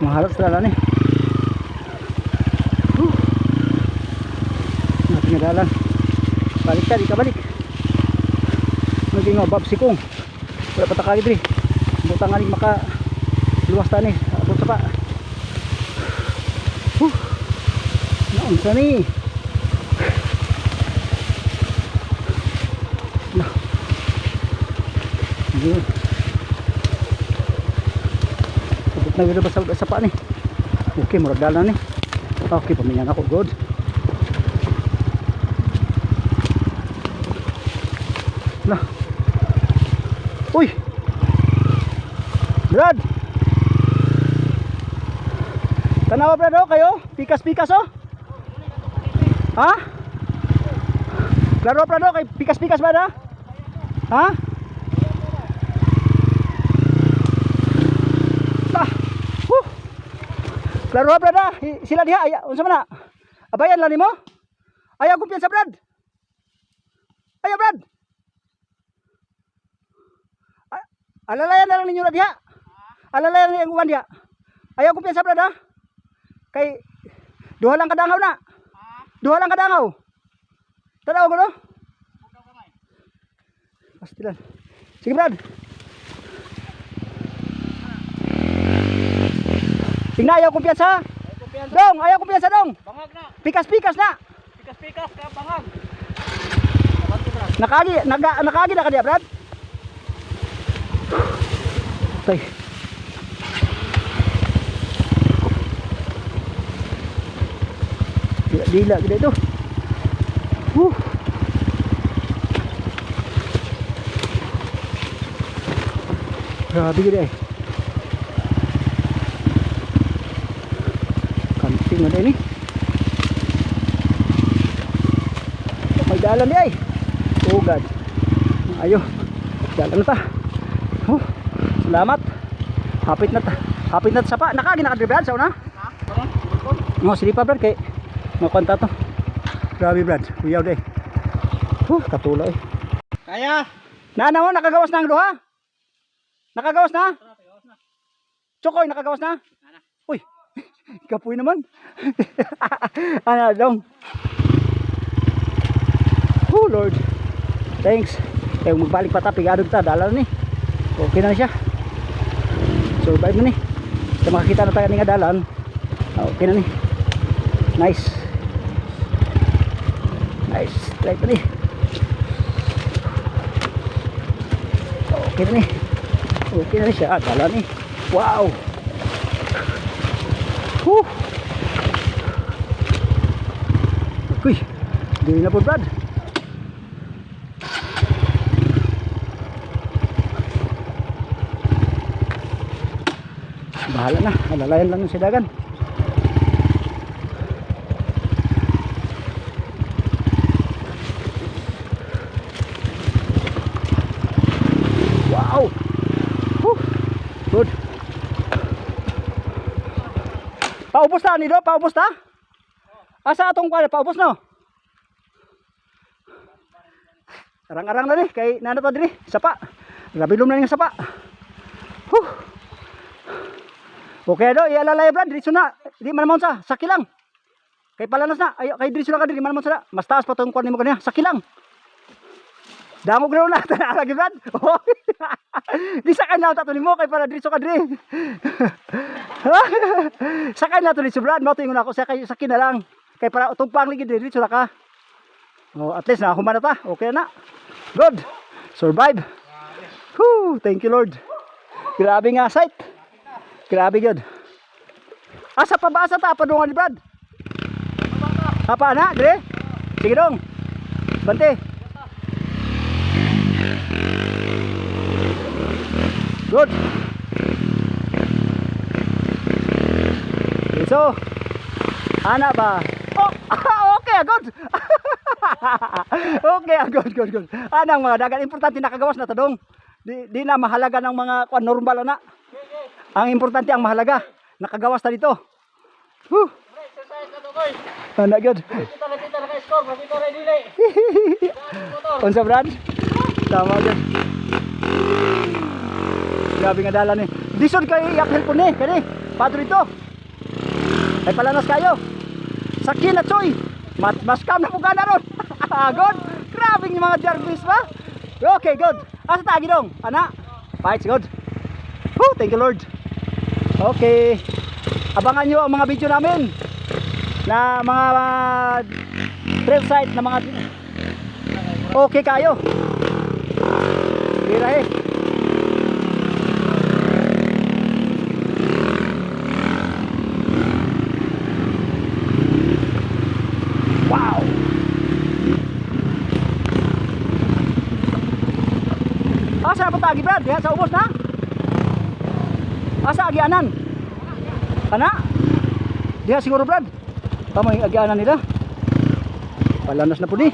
Mahalat sa dalan eh. Natin nga dalan. Balik ka, di ka balik. Naging nga babsikong. Wala pa takagid rin. Butang nga rin maka luwas tani. Abot sa pa. Naunsa ni. Yun. Abot na gano'n ba sa pa ni. Okay, murag dalan ni. Okay, paminyan ako. Good. Lah. Uy. Brad. Tanawa Brad oh kayo? Pikas-pikas oh. Ha? Klaro Brad oh kay pikas-pikas ba da? Ha? Lah. Klaro Brad ah. Sila diha aya unsa man na? Abayan lang nimo? Ayaw kumpiyansa Brad. Ayaw Brad. Alalayan na lang ninyo na diha. Alalayan na yung uwan diha. Ayaw ko piyansa Brad ha. Kay duha lang kadangaw na. Duha lang kadangaw. Tanaw ko no? Pastilan. Sige Brad. Tingnan ayaw ko piyansa. Dong, ayaw ko piyansa dong. Bangag na. Pikas-pikas na. Pikas-pikas ka bangag. Nakagi na ka diha Brad. Tay. Dila gede itu. Grabe gede. Kanting ada ini. May dalan di ay. Oh God. Ayo. Jalan na ta. Salamat. Hapit na sa pa. Nakagi na ka Brad sa una? Ha? No, sili pa Brad kay makwanta to. Grabe Brad. Kuyaw day. Katula eh. Kaya. Na mo nakagawas na ang duha? Nakagawas na? Chokoy nakagawas na? Uy. Kapoy naman. Ano dong? Oh Lord. Thanks. Kaya magbalik pa ta pigado ta dalan ni. Okay na siya. Survive na ni. Sa makakita na tayo nga dalan. Okay na ni. Nice. Nice. Right na ni. Okay na ni. Okay na ni siya. Dalan ni. Wow. Whew. Okay. Dili na po Brad. Bahala na, alalayan lang yung sidagan. Wow. Good. Paubos na nido, paubos na? Asa atong kwala, paubos no? Arang-arang na ni, kay nano ta diri, sapa. Grabe lum na yung sapa. Okay do, ialalay Brad, diretso na. Di man sa, saki lang. Kay palanas na, ayo kay diretso na ka diri man sa. Mas taas pa tong kuan nimo kaniya, saki lang. Damog na na ta lagi Brad. Di sakay na ta to nimo kay para diretso ka diri. Sakay na to ni Brad, mo tingon ako saki na lang. Kay para tugpang ligi diretso na ka. Oh, at least na human na ta. Okay na. Good. Survive. Whoo, thank you Lord. Grabe nga sight. Grabe yun. Asa pa ba? Asa ta? Padungan ni Brad? Apa na? Dire? Sige dong. Bante. Good. So, ana ba? Oh, okay, good. Okay, good. Anang mga dagat importante nakagawas na tadong. Di na mahalaga ng mga normal na. Ang importante ang mahalaga. Nakagawas na dito. Exercise na to koy. Ana good. Kita na ka-score, makita ra dili. Unsa Brad? Tama good. Grabe nga dalan ni. Disod kay yak help ni, kani. Padre ito. Ay palanas kayo. Sakin at Choy. Mas kam na buka na ron. Good. Grabe yung mga Jarvis ba? Okay, good. Asa tagi dong? Ana? Fights good. Woo, thank you Lord. Okay. Abangan nyo ang mga video namin na mga trail site na mga okay kayo. Tira eh. Wow. Asa na patagi Brad? Diha sa ubos na? Asa agianan? Ana? Diha siguro Brad. Tama yung agianan nila. Palanas na po di.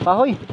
Pahoy.